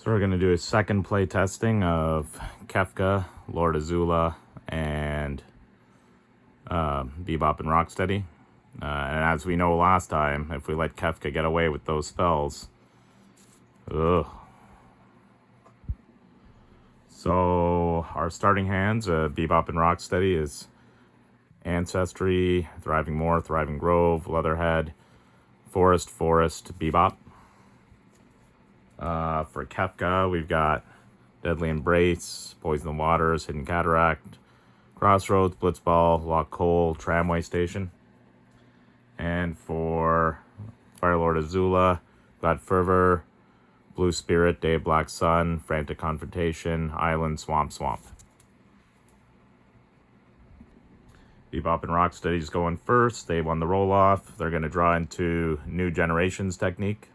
So we're going to do a second play testing of Kefka, Lord Azula, and Bebop and Rocksteady. And as we know last time, if we let Kefka get away with those spells, ugh. So our starting hands, Bebop and Rocksteady, is Ancestry, Thriving Moor, Thriving Grove, Leatherhead, Forest, Bebop. For Kefka, we've got Deadly Embrace, Poison the Waters, Hidden Cataract, Crossroads, Blitzball, Lock Coal, Tramway Station. And for Firelord Azula, got Fervor, Blue Spirit, Day of Black Sun, Frantic Confrontation, Island, Swamp. Bebop and Rocksteady's going first. They won the roll-off. They're going to draw into New Generations technique.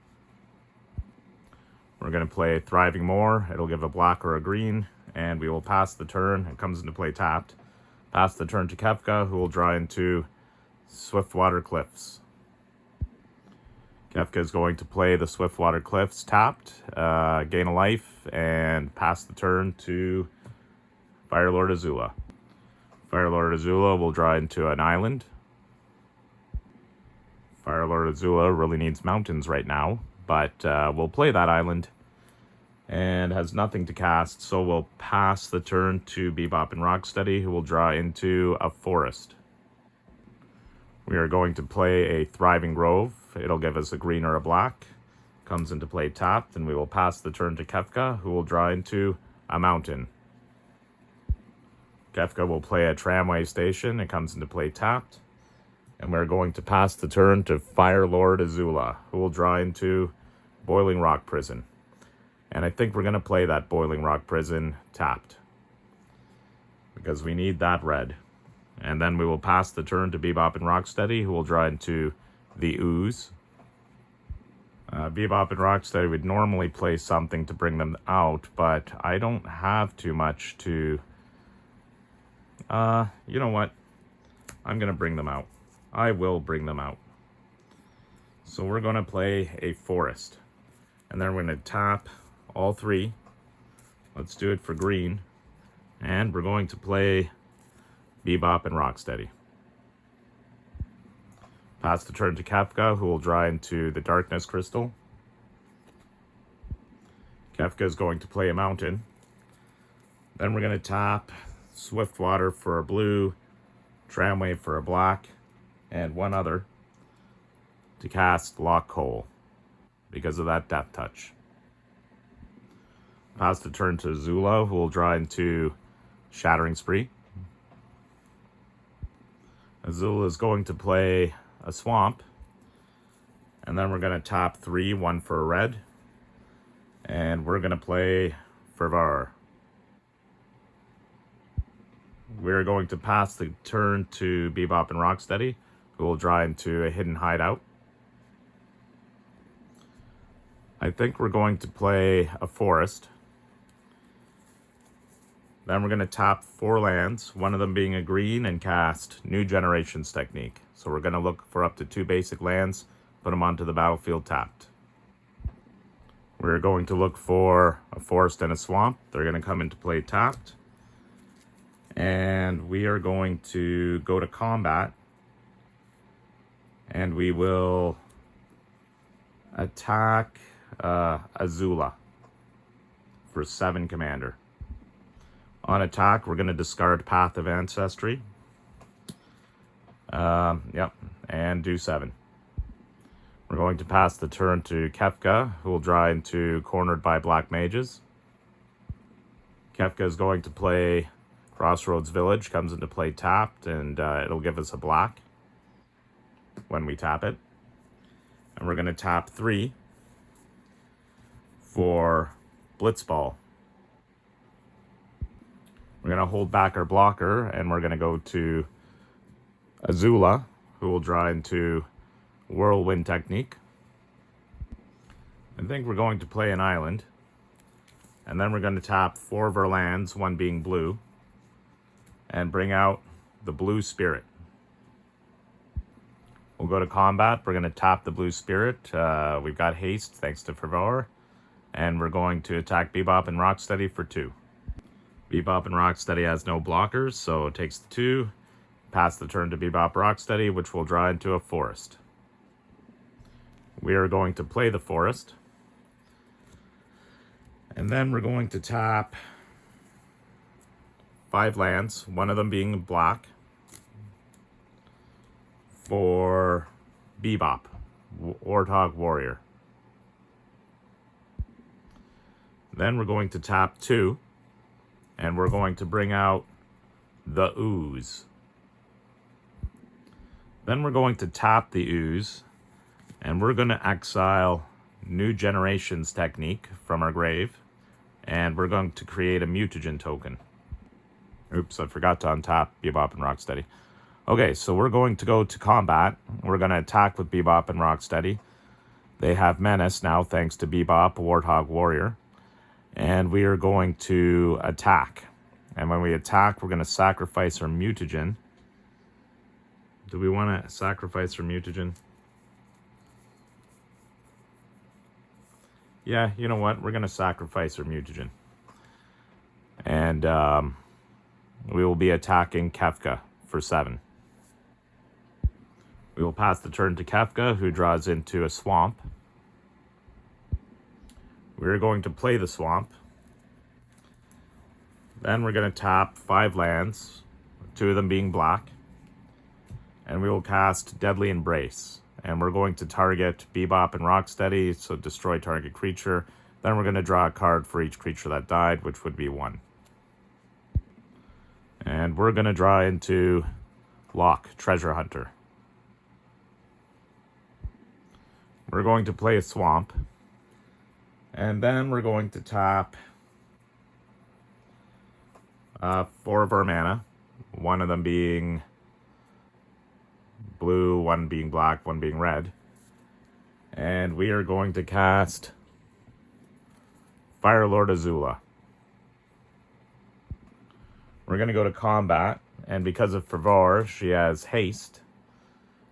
We're going to play Thriving Moor. It'll give a black or a green, and we will pass the turn. It comes into play tapped. Pass the turn to Kefka, who will draw into Swiftwater Cliffs. Kefka is going to play the Swiftwater Cliffs tapped, gain a life, and pass the turn to Firelord Azula. Firelord Azula will draw into an island. Firelord Azula really needs mountains right now, but we'll play that island and has nothing to cast, so we'll pass the turn to Bebop and Rocksteady, who will draw into a forest. We are going to play a Thriving Grove. It'll give us a green or a black. Comes into play tapped, and we will pass the turn to Kefka, who will draw into a mountain. Kefka will play a Tramway Station. It comes into play tapped. And we're going to pass the turn to Firelord Azula, who will draw into Boiling Rock Prison. And I think we're going to play that Boiling Rock Prison tapped, because we need that red. And then we will pass the turn to Bebop and Rocksteady, who will draw into the Ooze. Bebop and Rocksteady would normally play something to bring them out, but I don't have too much to... you know what? I'm going to bring them out. I will bring them out. So we're going to play a forest. And then we're going to tap all three. Let's do it for green. And we're going to play Bebop and Rocksteady. Pass the turn to Kefka, who will draw into the Darkness Crystal. Kefka is going to play a mountain. Then we're going to tap Swiftwater for a blue, Tramway for a black, and one other to cast Lock Coal because of that Death Touch. Pass the turn to Azula, who will draw into Shattering Spree. Azula is going to play a swamp, and then we're going to tap 3, 1 for a red, and we're going to play Fervor. We're going to pass the turn to Bebop and Rocksteady, who will draw into a Hidden Hideout. I think we're going to play a forest. Then we're going to tap 4 lands, one of them being a green, and cast New Generations technique. So we're going to look for up to 2 basic lands, put them onto the battlefield tapped. We're going to look for a forest and a swamp. They're going to come into play tapped. And we are going to go to combat. And we will attack Azula for 7 commander. On attack, we're going to discard Path of Ancestry. And do 7. We're going to pass the turn to Kefka, who will draw into Cornered by Black Mages. Kefka is going to play Crossroads Village, comes into play tapped, and it'll give us a black when we tap it. And we're going to tap 3 for Blitzball. We're going to hold back our blocker, and we're going to go to Azula, who will draw into Whirlwind Technique. I think we're going to play an island. And then we're going to tap 4 of our lands, one being blue, and bring out the Blue Spirit. We'll go to combat. We're going to tap the Blue Spirit. We've got haste, thanks to Fervor. And we're going to attack Bebop and Rocksteady for 2. Bebop and Rocksteady has no blockers, so it takes the 2. Pass the turn to Bebop Rocksteady, which will draw into a forest. We are going to play the forest. And then we're going to tap 5 lands, one of them being black, for Bebop, Warthog Warrior. Then we're going to tap 2, and we're going to bring out the Ooze. Then we're going to tap the Ooze, and we're going to exile New Generations Technique from our grave, and we're going to create a Mutagen token. Oops, I forgot to untap Bebop and Rocksteady. Okay, so we're going to go to combat. We're going to attack with Bebop and Rocksteady. They have Menace now, thanks to Bebop, Warthog Warrior. And we are going to attack. And when we attack, we're going to sacrifice our Mutagen. Do we want to sacrifice our Mutagen? Yeah, you know what? We're going to sacrifice our Mutagen. And we will be attacking Kefka for 7. We will pass the turn to Kefka, who draws into a swamp. We're going to play the swamp. Then we're going to tap 5 lands, 2 of them being black. And we will cast Deadly Embrace. And we're going to target Bebop and Rocksteady, so destroy target creature. Then we're going to draw a card for each creature that died, which would be 1. And we're going to draw into Lock, Treasure Hunter. We're going to play a swamp. And then we're going to tap 4 of our mana. 1 of them being blue, 1 being black, 1 being red. And we are going to cast Fire Lord Azula. We're going to go to combat, and because of Fervor, she has haste.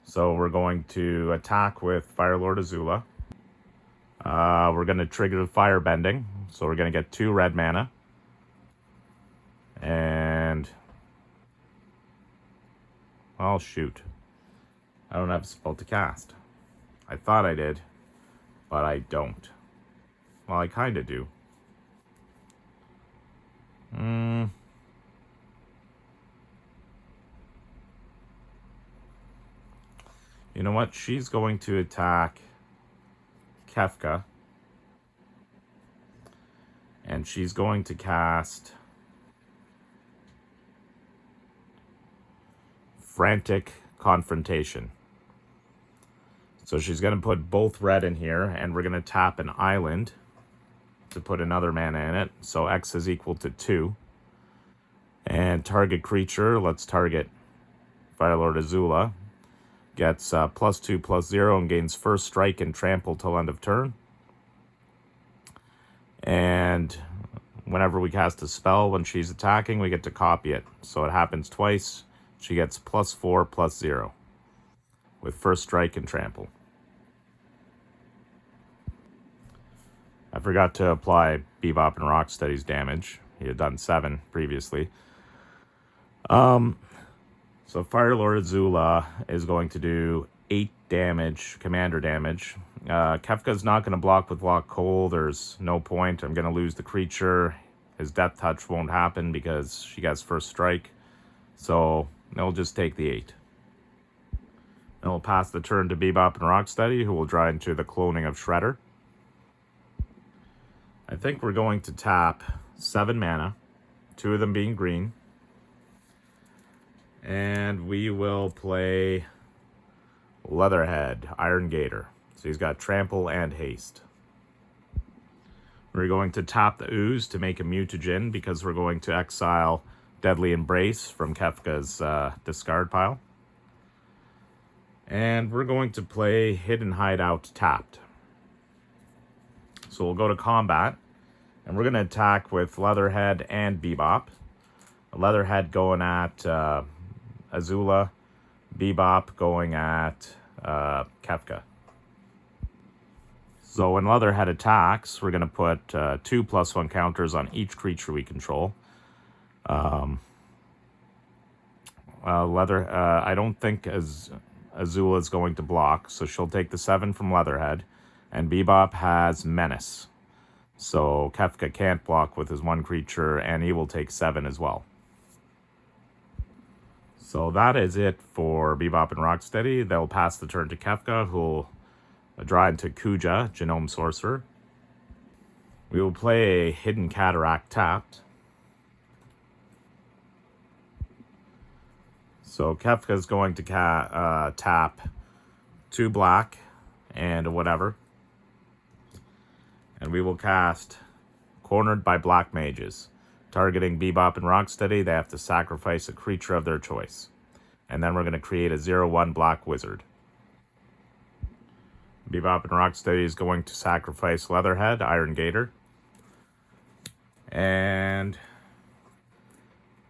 So we're going to attack with Fire Lord Azula. We're going to trigger the Fire Bending, so we're going to get 2 red mana. And oh shoot, I don't have a spell to cast. I thought I did, but I don't. Well, I kind of do. You know what? She's going to attack Kefka. And she's going to cast Frantic Confrontation. So she's going to put both red in here, and we're going to tap an island to put another mana in it. So X is equal to 2. And target creature, let's target Firelord Azula. Gets +2/+0 and gains first strike and trample till end of turn. And whenever we cast a spell when she's attacking, we get to copy it. So it happens twice. She gets +4/+0 with first strike and trample. I forgot to apply Bebop and Rocksteady's damage. He had done 7 previously. So Firelord Azula is going to do 8 damage, commander damage. Kefka's not going to block with Lock Cold. There's no point. I'm going to lose the creature. His Death Touch won't happen because she gets first strike. So they'll just take the 8. Then we'll pass the turn to Bebop and Rocksteady, who will draw into the Cloning of Shredder. I think we're going to tap 7 mana, 2 of them being green. And we will play Leatherhead, Iron Gator. So he's got Trample and Haste. We're going to tap the Ooze to make a Mutagen because we're going to exile Deadly Embrace from Kefka's discard pile. And we're going to play Hidden Hideout tapped. So we'll go to combat, and we're going to attack with Leatherhead and Bebop. Leatherhead going at Azula, Bebop going at Kefka. So when Leatherhead attacks, we're going to put 2 +1 counters on each creature we control. I don't think Azula is going to block, so she'll take the 7 from Leatherhead, and Bebop has Menace. So Kefka can't block with his 1 creature, and he will take 7 as well. So that is it for Bebop and Rocksteady. They'll pass the turn to Kefka, who'll draw into Kuja, Genome Sorcerer. We will play a Hidden Cataract tapped. So Kefka is going to tap 2 black and whatever. And we will cast Cornered by Black Mages. Targeting Bebop and Rocksteady, they have to sacrifice a creature of their choice. And then we're going to create a 0/1 black wizard. Bebop and Rocksteady is going to sacrifice Leatherhead, Iron Gator. And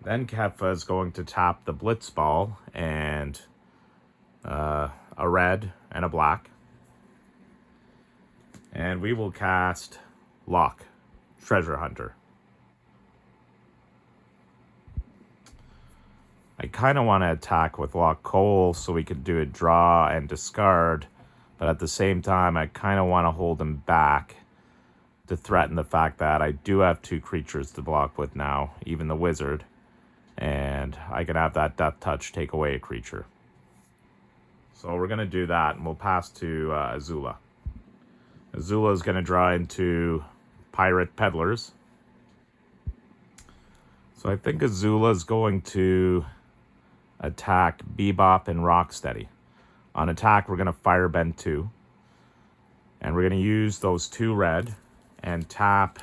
then Kefka is going to tap the Blitzball and a red and a black. And we will cast Lock, Treasure Hunter. I kind of want to attack with Lock Cole so we could do a draw and discard, but at the same time, I kind of want to hold him back to threaten the fact that I do have 2 creatures to block with now, even the wizard, and I can have that Death Touch take away a creature. So we're going to do that, and we'll pass to Azula. Azula is going to draw into Pirate Peddlers. So I think Azula is going to attack Bebop and Rocksteady. On attack, we're going to Firebend 2. And we're going to use those 2 red and tap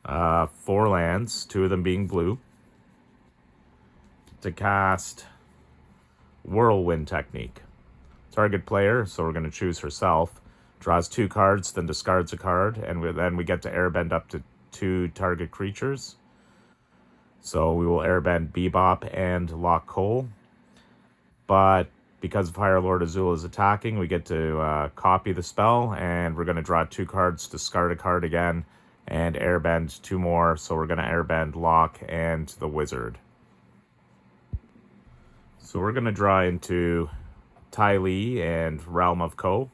4 lands, 2 of them being blue, to cast Whirlwind Technique. Target player, so we're going to choose herself, draws 2 cards, then discards a card, and then we get to airbend up to 2 target creatures. So we will airbend Bebop and Lock Cole. But because Fire Lord Azula is attacking, we get to copy the spell, and we're going to draw 2 cards, discard a card again, and airbend 2 more. So we're going to airbend Lock and the Wizard. So we're going to draw into Ty Lee and Realm of Ko.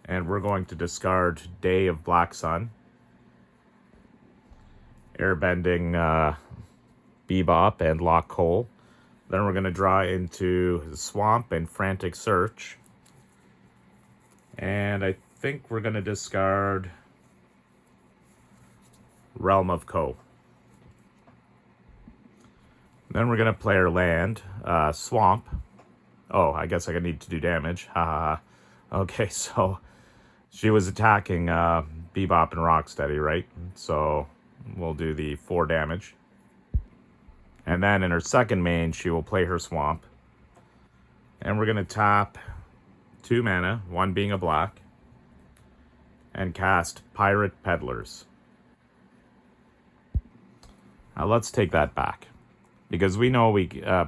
And we're going to discard Day of Black Sun. Airbending Bebop and Lock Cole. Then we're going to draw into Swamp and Frantic Search. And I think we're going to discard Realm of Ko. Then we're going to play our land, Swamp. Oh, I guess I need to do damage. Okay, so she was attacking Bebop and Rocksteady, right? So we'll do the 4 damage. And then in her second main, she will play her Swamp. And we're going to tap 2 mana, 1 being a black, and cast Pirate Peddlers. Now let's take that back. Because we know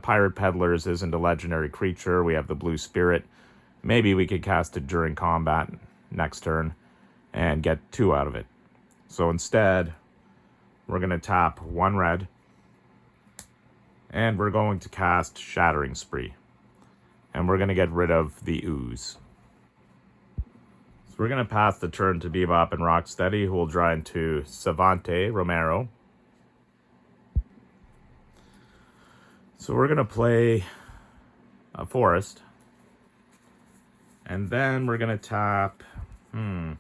Pirate Peddlers isn't a legendary creature. We have the Blue Spirit. Maybe we could cast it during combat next turn and get 2 out of it. So instead, we're going to tap 1 red. And we're going to cast Shattering Spree. And we're going to get rid of the Ooze. So we're going to pass the turn to Bebop and Rocksteady, who will draw into Savante Romero. So we're going to play a Forest. And then we're going to tap... How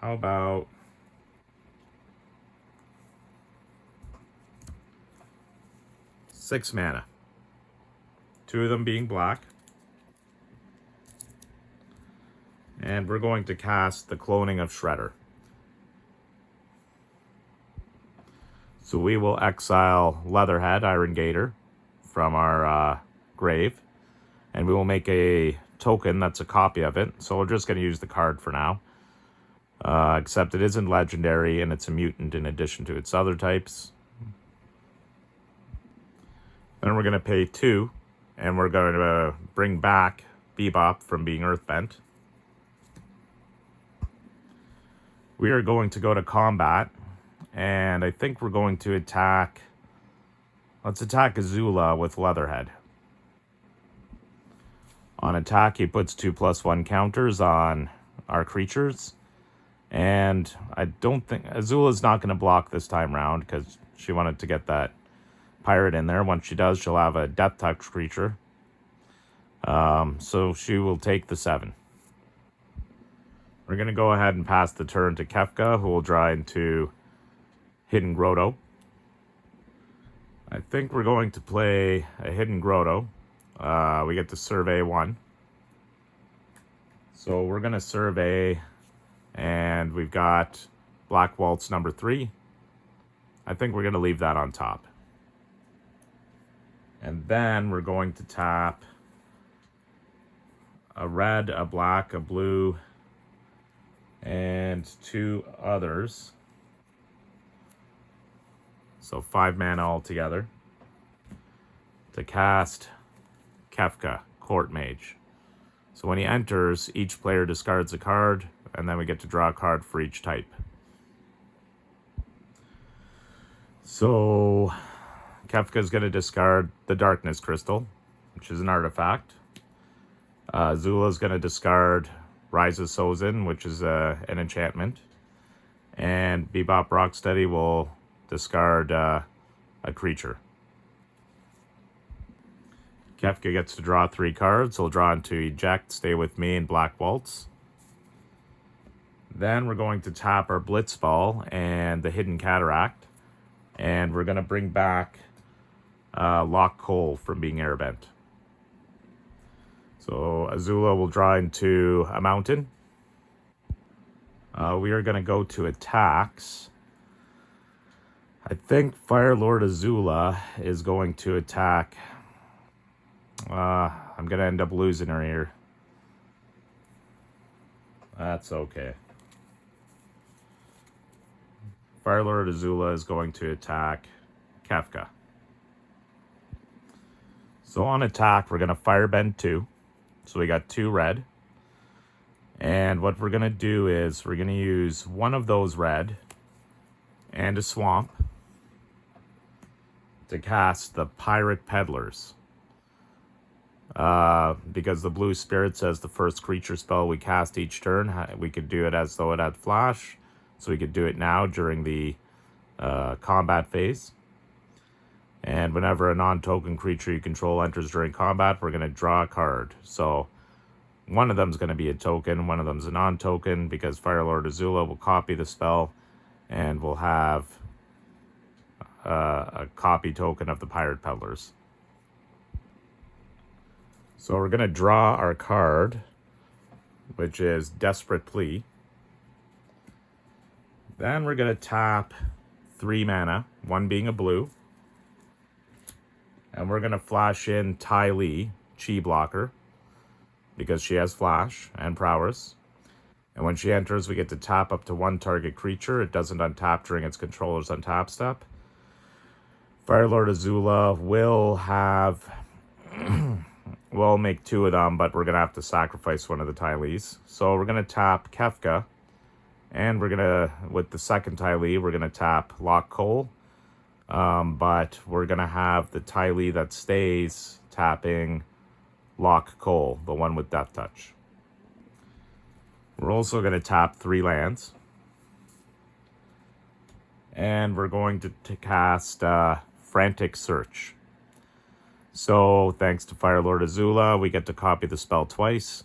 about... 6 mana. 2 of them being black. And we're going to cast the Cloning of Shredder. So we will exile Leatherhead, Iron Gator, from our grave. And we will make a token that's a copy of it. So we're just going to use the card for now. Except it isn't legendary and it's a mutant in addition to its other types. Then we're going to pay 2, and we're going to bring back Bebop from being Earthbent. We are going to go to combat, and I think we're going to attack... Let's attack Azula with Leatherhead. On attack, he puts 2+1 counters on our creatures. And I don't think... Azula's not going to block this time round because she wanted to get that pirate in there. Once she does, she'll have a Death Touch creature. So she will take the 7. We're going to go ahead and pass the turn to Kefka, who will draw into Hidden Grotto. I think we're going to play a Hidden Grotto. We get to survey 1. So we're going to survey... And we've got Black Waltz number 3. I think we're going to leave that on top. And then we're going to tap a red, a black, a blue, and 2 others. So 5 mana altogether. To cast Kefka, Court Mage. So when he enters, each player discards a card, and then we get to draw a card for each type. So Kefka is going to discard the Darkness Crystal, which is an artifact. Azula is going to discard Rise of Sozin, which is an enchantment. And Bebop Rocksteady will discard a creature. Kefka gets to draw 3 cards. He'll draw into Eject, Stay With Me, and Black Waltz. Then we're going to tap our Blitzball and the Hidden Cataract. And we're going to bring back Lock Coal from being Airbent. So Azula will draw into a mountain. We are going to go to attacks. I think Fire Lord Azula is going to attack... I'm going to end up losing her here. That's okay. Fire Lord Azula is going to attack Kefka. So on attack, we're going to Firebend 2. So we got 2 red. And what we're going to do is we're going to use one of those red and a swamp to cast the Pirate Peddlers. Because the blue spirit says the first creature spell we cast each turn, we could do it as though it had flash. So we could do it now during the combat phase. And whenever a non-token creature you control enters during combat, we're going to draw a card. So one of them is going to be a token, one of them is a non-token, because Fire Lord Azula will copy the spell and will have a copy token of the Pirate Peddlers. So we're going to draw our card, which is Desperate Plea. Then we're going to tap 3 mana, 1 being a blue. And we're going to flash in Ty Lee, Chi Blocker, because she has flash and prowess. And when she enters, we get to tap up to 1 target creature. It doesn't untap during its controller's untap step. Fire Lord Azula will have... we'll make 2 of them, but we're going to have to sacrifice one of the Ty Lees. So we're going to tap Kefka. And we're going to, with the second Ty Lee, we're going to tap Lock Coal. But we're going to have the Ty Lee that stays tapping Lock Coal, the one with Death Touch. We're also going to tap 3 lands. And we're going to cast Frantic Search. So thanks to Fire Lord Azula, we get to copy the spell twice.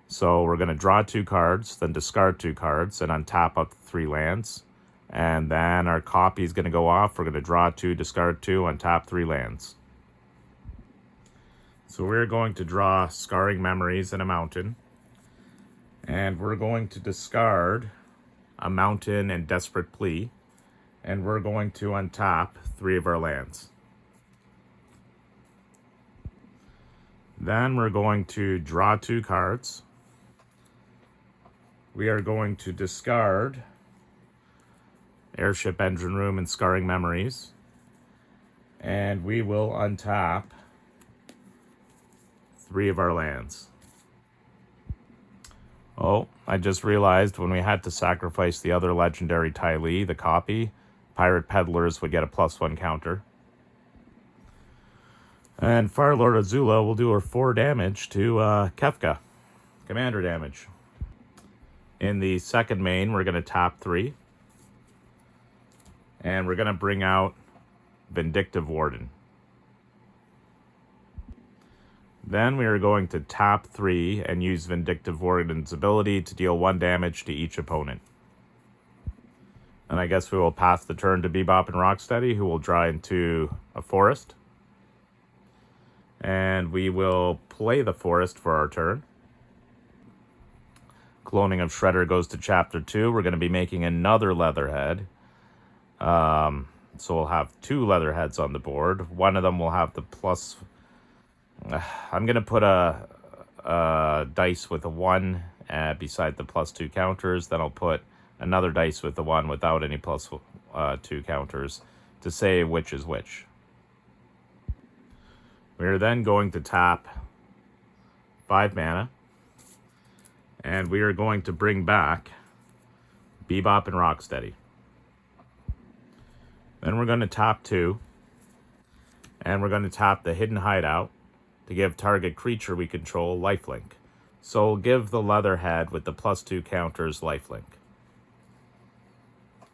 So we're going to draw 2 cards, then discard 2 cards, and untap up to 3 lands. And then our copy is going to go off. We're going to draw 2, discard 2, untap 3 lands. So we're going to draw Scarring Memories and a mountain. And we're going to discard a mountain and Desperate Plea. And we're going to untap 3 of our lands. Then we're going to draw 2 cards. We are going to discard Airship Engine Room and Scarring Memories. And we will untap 3 of our lands. Oh, I just realized when we had to sacrifice the other legendary Ty Lee, the copy, Pirate Peddlers would get a +1 counter. And Firelord Azula will do her 4 damage to Kefka. Commander damage. In the second main, we're going to tap 3. And we're going to bring out Vindictive Warden. Then we are going to tap 3 and use Vindictive Warden's ability to deal 1 damage to each opponent. And I guess we will pass the turn to Bebop and Rocksteady, who will draw into a forest. And we will play the forest for our turn. Cloning of Shredder goes to Chapter 2. We're going to be making another Leatherhead. So we'll have 2 Leatherheads on the board. One of them will have the plus... I'm going to put a dice with a 1 beside the +2 counters. Then I'll put another dice with the 1 without any +2 counters to say which is which. We are then going to tap 5 mana. And we are going to bring back Bebop and Rocksteady. Then we're going to tap 2. And we're going to tap the Hidden Hideout to give target creature we control lifelink. So we'll give the Leatherhead with the +2 counters lifelink.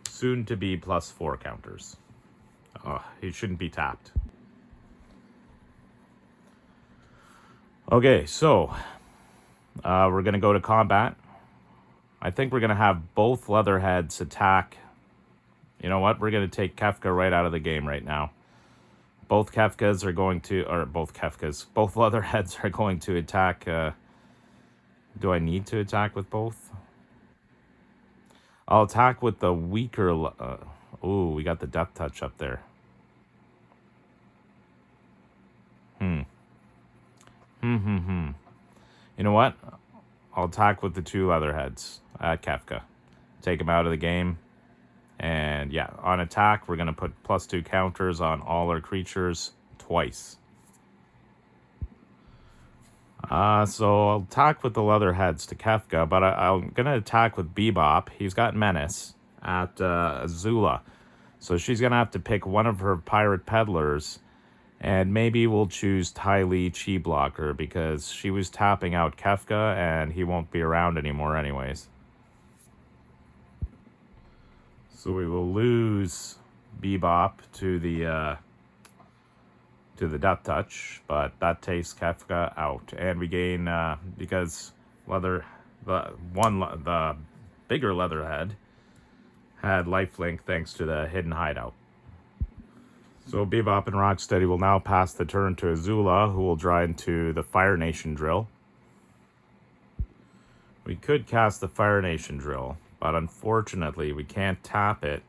Soon to be +4 counters. Oh, he shouldn't be tapped. Okay, so we're going to go to combat. I think we're going to have both Leatherheads attack. You know what? We're going to take Kefka right out of the game right now. Both Kefkas are going to, or both Kefkas, both Leatherheads are going to attack. Do I need to attack with both? I'll attack with the weaker. Ooh, we got the Death Touch up there. You know what? I'll attack with the 2 Leatherheads at Kefka. Take him out of the game. And yeah, on attack, we're going to put +2 counters on all our creatures twice. So I'll attack with the Leatherheads to Kefka, but I'm going to attack with Bebop. He's got Menace at Azula. So she's going to have to pick one of her Pirate Peddlers. And maybe we'll choose Ty Lee Chi Blocker because she was tapping out Kefka and he won't be around anymore anyways. So we will lose Bebop to the Death Touch, but that takes Kefka out, and we gain because the bigger Leatherhead had lifelink thanks to the Hidden Hideout. So Bebop and Rocksteady will now pass the turn to Azula, who will draw into the Fire Nation Drill. We could cast the Fire Nation Drill, but unfortunately we can't tap it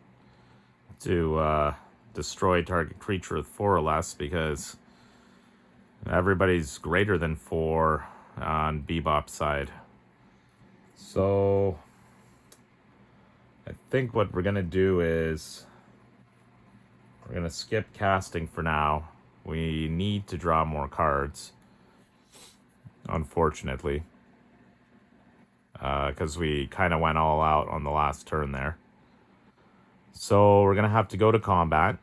to destroy target creature with 4 or less because everybody's greater than 4 on Bebop's side. So I think what we're going to do is we're going to skip casting for now. We need to draw more cards, unfortunately. Because we kind of went all out on the last turn there. So we're going to have to go to combat.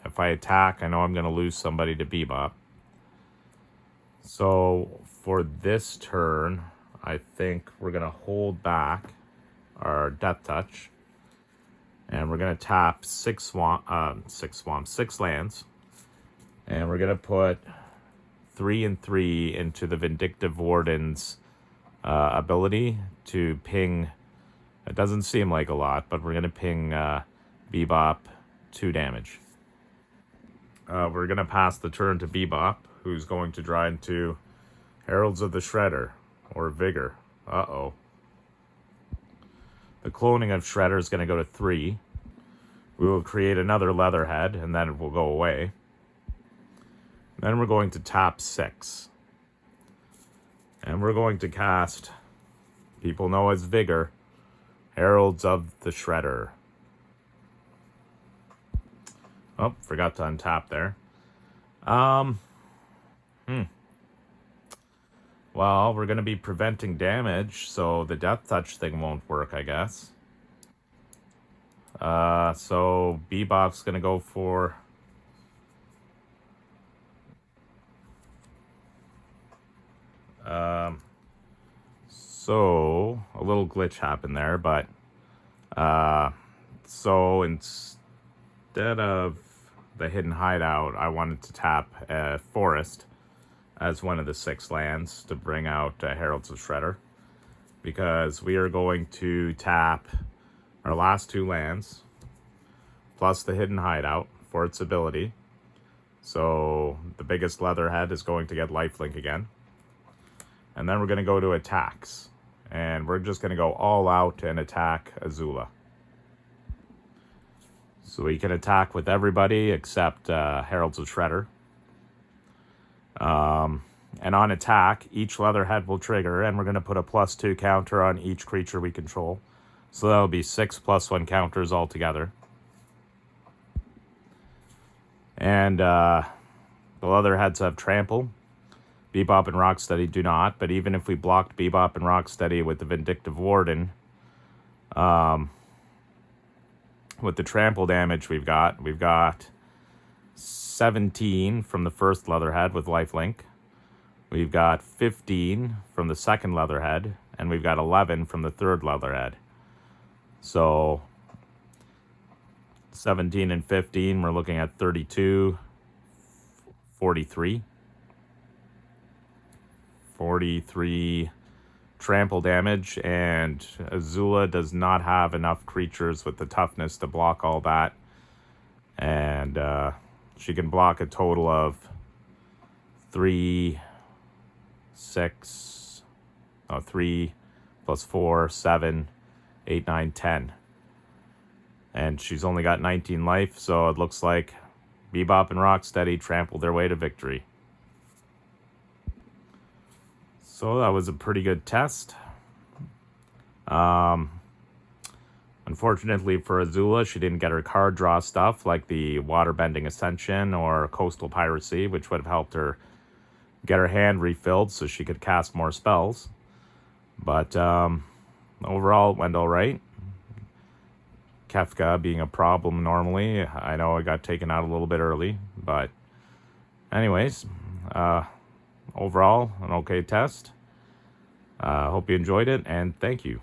If I attack, I know I'm going to lose somebody to Bebop. So for this turn, I think we're going to hold back our Death Touch. And we're going to tap 6 lands. And we're going to put 3 and 3 into the Vindictive Warden's ability to ping. It doesn't seem like a lot, but we're going to ping Bebop 2 damage. We're going to pass the turn to Bebop, who's going to draw into Heralds of the Shredder, or Vigor. Uh-oh. The cloning of Shredder is going to go to 3. We will create another Leatherhead, and then it will go away. Then we're going to tap 6. And we're going to cast, people know as Vigor, Heralds of the Shredder. Oh, forgot to untap there. Well, we're going to be preventing damage, so the Death Touch thing won't work, I guess. So Bebop's going to go for... So, a little glitch happened there, but... So instead of the Hidden Hideout, I wanted to tap Forest as one of the 6 lands to bring out Heralds of Shredder, because we are going to tap our last 2 lands plus the Hidden Hideout for its ability. So the biggest Leatherhead is going to get lifelink again, and then we're going to go to attacks, and we're just going to go all out and attack Azula. So we can attack with everybody except Heralds of Shredder. And on attack, each Leatherhead will trigger, and we're going to put a +2 counter on each creature we control. So that'll be 6 +1 counters altogether. And the Leatherheads have Trample. Bebop and Rocksteady do not, but even if we blocked Bebop and Rocksteady with the Vindictive Warden, with the trample damage we've got 17 from the first Leatherhead with lifelink. We've got 15 from the second Leatherhead, and we've got 11 from the third Leatherhead. So 17 and 15, we're looking at 32, 43. 43 trample damage, and Azula does not have enough creatures with the toughness to block all that. And she can block a total of 3 plus 4, 7, 8, 9, 10. And she's only got 19 life, so it looks like Bebop and Rocksteady trampled their way to victory. So that was a pretty good test. Unfortunately for Azula, she didn't get her card draw stuff like the Waterbending Ascension or Coastal Piracy, which would have helped her get her hand refilled so she could cast more spells. But overall, it went all right. Kefka being a problem normally. I know I got taken out a little bit early, but anyways, overall, an okay test. Hope you enjoyed it, and thank you.